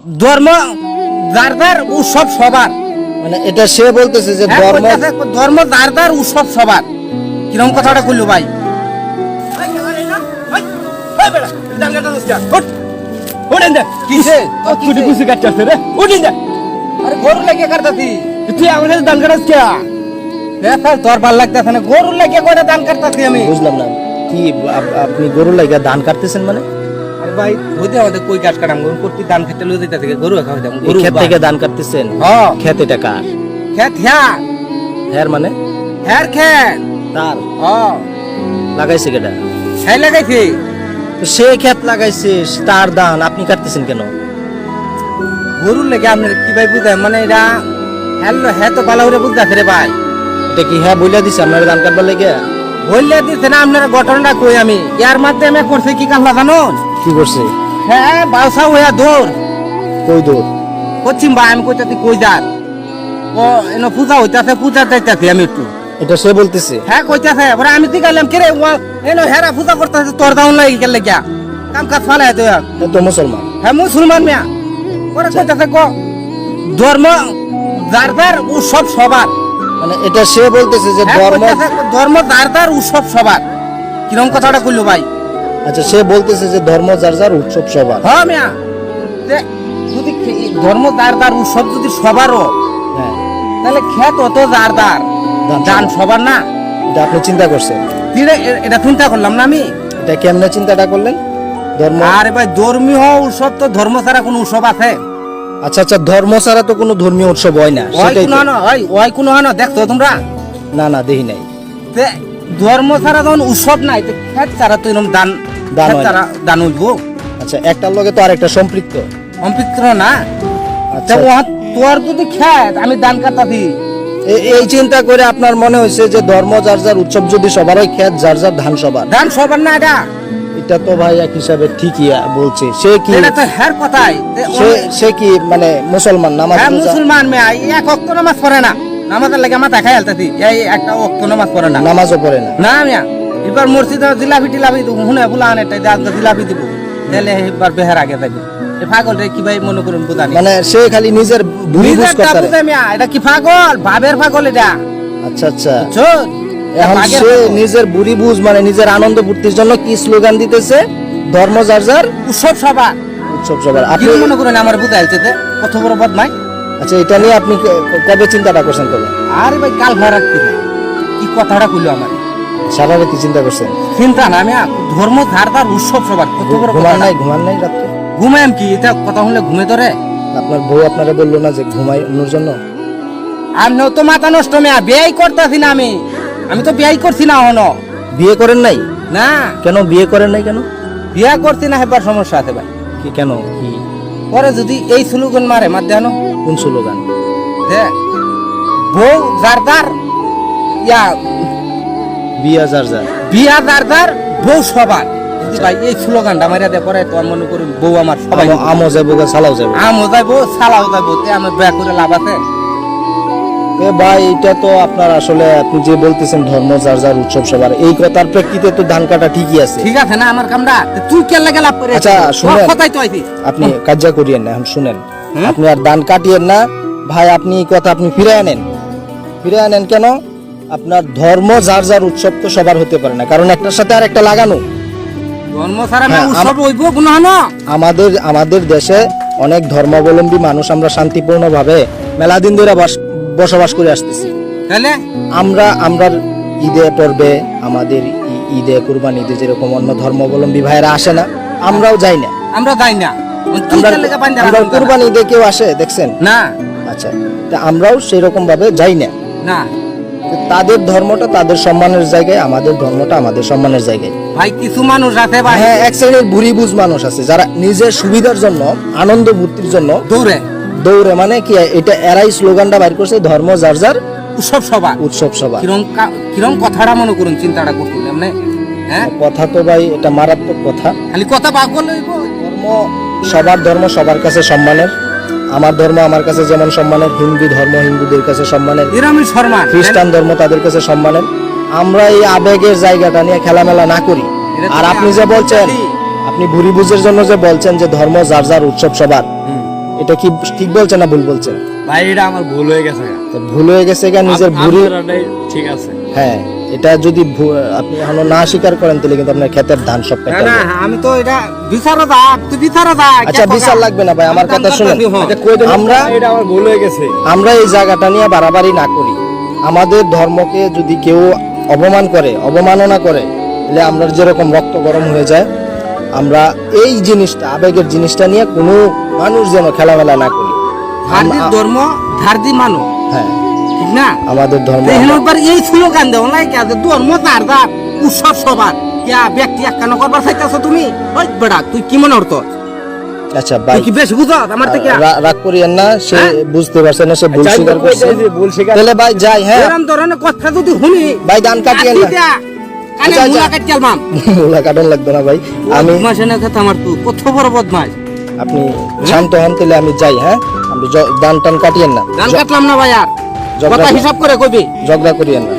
ধর্ম যার যার উৎসব সবার। মানে এটা সে বলতেছে যে ধর্ম যার যার উৎসব সবার। কিরকম কথাটা কইলো ভাই? গরু লাগিয়ে কাটতাছি তুই আমার কাছে দান কাটাস কে? তোর ভাল লাগতেছে না, গরু লাগিয়ে কয়টা দান কাটতাছি আমি। বুঝলাম না কি আপনি গরু লাগিয়ে ধান কাটতেছেন মানে? ভাই বুঝতে আমাদের কই গাছ কাটাম করতে ধান খেতে লয়ে যেতে থেকে গরু খাওয়া দাম গরু ক্ষেত থেকে ধান কাটতেছেন? হ্যাঁ ক্ষেত এটা কার? ক্ষেত হ্যাঁ হ্যার মানে হ্যার ক্ষেত তার। হ্যাঁ লাগাইছে কেটা? হ্যাঁ লাগাইছে। তো সে ক্ষেত লাগাইছে তার ধান আপনি কাটতেছেন কেন? গরুর লেগে আপনার কি ভাই বুঝায় মানে এটা হ্যালো হ্যাঁ তো ভালো করে বুঝতে রে ভাই। এটা কি হ্যাঁ বইলা দিছে আপনার ধান কাটবার লেগে? বললে দিচ্ছে না আপনার ঘটনাটা কই আমি ইয়ার মাধ্যমে করছে কি কামলা জানুন? কি করছে? হ্যাঁ বাউসা হইয়া দৌড়। কই দৌড়? পশ্চিম ভাই আমি কইতাছি কই যার ও এনে পূজা হইতাছে পূজা যাইতাছি আমি একটু। এটা সে বলতেছে? হ্যাঁ কইতাছে এবারে আমি দিগাইলাম কে রে এনে হেরা পূজা করতেছে তোর দাউন লাগি গেল লাগিয়া কাম কাজ ফালাই তো তো মুসলমান। হ্যাঁ মুসলমান মিয়া ওরা কইতাছে ক ধর্ম যার যার উৎসব সবার। মানে এটা সে বলতেছে যে ধর্ম যার যার উৎসব সবার। কিরকম কথাটা কইলো ভাই? আচ্ছা সে বলতেছে যে ধর্ম যার যার উৎসব সবার। হ্যাঁ মিয়া যদি ধর্ম যার যার উৎসব যদি সবারও হ্যাঁ তাহলে খেত অত যার যার দান সবার না? এটা আপনি চিন্তা করছেন? এটা চিন্তা করলাম না আমি। এটা কেমনে চিন্তাটা করলেন? ধর্ম আরে ভাই ধর্মীয় উৎসব তো ধর্ম ছাড়া কোনো উৎসব আছে? আচ্ছা আচ্ছা ধর্ম ছাড়া তো কোনো ধর্মীয় উৎসব হয় না। ওই কোনো হয় না দেখছো তোমরা? না না দেখি নাই। ধর্ম ছাড়া যখন উৎসব নাই তো খেত ছাড়া তো এরকম দান দান হইব। আচ্ছা একটার লগে তো আরেকটা সম্পৃক্ত সম্পৃক্ত না? আচ্ছা তোর যদি খেত আমি দান কাটাছি এই চিন্তা করে আপনার মনে হয়েছে যে ধর্ম যার যার উৎসব যদি সবার হয় খেত যার যার ধান সবার। ধান সবার না এটা? এটা তো ভাই এক হিসাবে ঠিকই বলছে। সে কি এটা তো হের কথাই সে কি মানে মুসলমান নামাজ মুসলমান মেয়ে এক ওয়াক্ত নামাজ পড়ে না। নামাজের লাগে মাথা খাই আলতাছি এই একটা ওয়াক্ত নামাজ পড়ে না। নামাজও পড়ে না? না মিয়া এবার মসজিদে জিলাপি টিলাপি হুনে ফুলান এটা জিলাপি দিব তাহলে এবার বেহার আগে যাবে। এই পাগল রে কি ভাই মনে করুন বুঝানি মানে সে খালি নিজের ভুল বুঝ করতে মিয়া এটা কি পাগল ভাবের পাগল এটা। আচ্ছা আচ্ছা এখন সে নিজের বুড়ি বুঝ মানে নিজের আনন্দ ফুর্তির জন্য কি স্লোগান দিতেছে ধর্ম যার যার উৎসব সবার। উৎসব সবার আপনি মনে করেন আমার বুঝাইছে কত বড় বদমাই। আচ্ছা এটা নিয়ে আপনি কবে চিন্তাটা করছেন? কবে? আরে ভাই কাল ভয় রাখতে কি কথাটা কইলো আমার সারা রাতে চিন্তা করছেন? চিন্তা না আমি ধর্ম যার যার উৎসব সবার। কত বড় ঘুমান নাই রাতে? ঘুমাইম কি এটা কথা শুনলে ঘুমে ধরে? আপনার বউ আপনারা বললো না যে ঘুমাই অন্যর জন্য? আর তো মাথা নষ্ট মেয়া বিয়ে করতেছি না আমি তো বিয়ে করছি না হনো। বিয়ে করেন নাই? না। কেন বিয়ে করেন নাই কেন? বিয়ে করছি না হেবার সমস্যা আছে ভাই। কি কেন কি পরে যদি এই স্লোগান মারে মার দেন? কোন স্লোগান? বউ যার যার ইয়া বিয়া যার যার বউ সবার। ভাই এই স্লোগানটা মারিয়া দে পরে তো মনে করি বউ আমার সবাই আমও যাইবো সালাও যাইবো। আমও যাইবো সালাও যাইবো আমার বিয়া করে লাভ আছে? ভাই এটা তো আপনার আসলে আপনি যে বলতেছেন ধর্ম যার যার উৎসব সবার এই কথার প্রেক্ষিতে তো ধান কাটা ঠিকই আছে। ঠিক আছে না আমার কামটা তুই কেন লাভ করে? আচ্ছা শুনেন কথাই তো আইছি আপনি কাজা করিয়েন না এখন শুনেন আপনি আর ধান কাটিয়েন না ভাই। আপনি এই কথা আপনি ফিরে আনেন কেন? আপনার ধর্ম যার যার উৎসব তো সবার হতে পারে না কারণ একটার সাথে আর একটা লাগানো। ধর্ম ছাড়া উৎসব হইব কোন না? আমাদের দেশে অনেক ধর্মাবলম্বী মানুষ আমরা শান্তিপূর্ণভাবে মেলা দিন ধরে বসবাস করে আসতেছি। তাহলে আমরা ঈদে পর্বে আমাদের ঈদে কুরবানি ঈদে যেরকম অন্য ধর্মাবলম্বী ভাইরা আসে না আমরাও যাই না। আমরা কুরবানি ঈদে কেউ আসে দেখছেন না? আচ্ছা আমরাও সেরকম ভাবে যাই না। তাদের ধর্মটা তাদের সম্মানের জায়গায়, আমাদের ধর্মটা আমাদের সম্মানের জায়গায়। ভাই কিছু মানুষ আছে ভাই, হ্যাঁ এক শ্রেণীর বুড়ি বুঝ মানুষ আছে যারা নিজের সুবিধার জন্য আনন্দ ফুর্তির জন্য দৌড়ে মানে কি এটা এরাই স্লোগানটা বাইর করছে ধর্ম যার যার উৎসব সভা। কিরম কথাটা মনে করুন চিন্তাটা করতে মানে হ্যাঁ কথা তো ভাই এটা মারাত্মক কথা। খালি কথা পাগল ধর্ম সবার কাছে সম্মানের। আমার ধর্ম আমার কাছে যেমন সম্মানের, হিন্দু ধর্ম হিন্দুদের কাছে সম্মানের, খ্রিস্টান ধর্ম তাদের কাছে সম্মানের। আমরা এই আবেগের জায়গাটা নিয়ে খেলামেলা না করি। আর আপনি যে বলছেন, আপনি ভুরি বুঝের জন্য যে বলছেন যে ধর্ম যার যার উৎসব সবার, এটা কি ঠিক বলছে না ভুল বলছে? ভাই এটা আমার ভুল হয়ে গেছে। তো ভুল হয়ে গেছে কেন নিজের ভুল? ঠিক আছে, হ্যাঁ, এটা যদি আপনি এখনো না স্বীকার করেন তাহলে কিন্তু আপনার ক্ষেতের ধান সব না কেটে না যাবে। আমি তো এটা বিচারে দা, তুই বিচারে দা। আচ্ছা বিচার লাগবে না ভাই, আমার কথা শুনুন। আমরা এটা আমার ভুল হয়ে গেছে। আমরা এই জায়গাটা নিয়ে বাড়াবাড়ি না করি। আমাদের ধর্মকে যদি কেউ অপমান করে, অবমাননা করে, তাহলে আমরা যেরকম রক্ত গরম হয়ে যায়, আমরা এই জিনিসটা, আবেগের জিনিসটা নিয়ে কোনো মানুষ যেন খেলামেলা না করি। ধার্দি ধর্ম ধার্দি মানো, হ্যাঁ ঠিক না? আমাদের ধর্ম একবার এই স্লোগান দেও নাই কে ধর্ম তার দা উৎসব সবার ইয়া ব্যক্তি একখান করবার চাইতাছো তুমি? ওই বেড়া তুই কি মনে হতো? আচ্ছা ভাই, তুই কি বেশ বুঝছ আমার থেকে? রাগ করিয়েন না, সে হ্যাঁ? বুঝতে পারছে না, সে ভুল স্বীকার করছে। ভুল স্বীকার। তাহলে ভাই যাই, হ্যাঁ এরকম ধরনের কথা যদি শুনি ভাই ধান কাটিয়েন না। কানে আচ্ছা, মুলা আচ্ছা। কাট চালমাম মোলা কাটন লাগতো না ভাই, আমি বদমাশ এনে কথা আমার তুই কত বড় বদমাশ। আপনি শান্ত হন, তাহলে আমি যাই। হ্যাঁ, আপনি ধান টান কাটিয়েন না, গান কাটলাম না ভাই, আর ঝগড়া কথা হিসাব করে কবি। ঝগড়া করিয়েন না।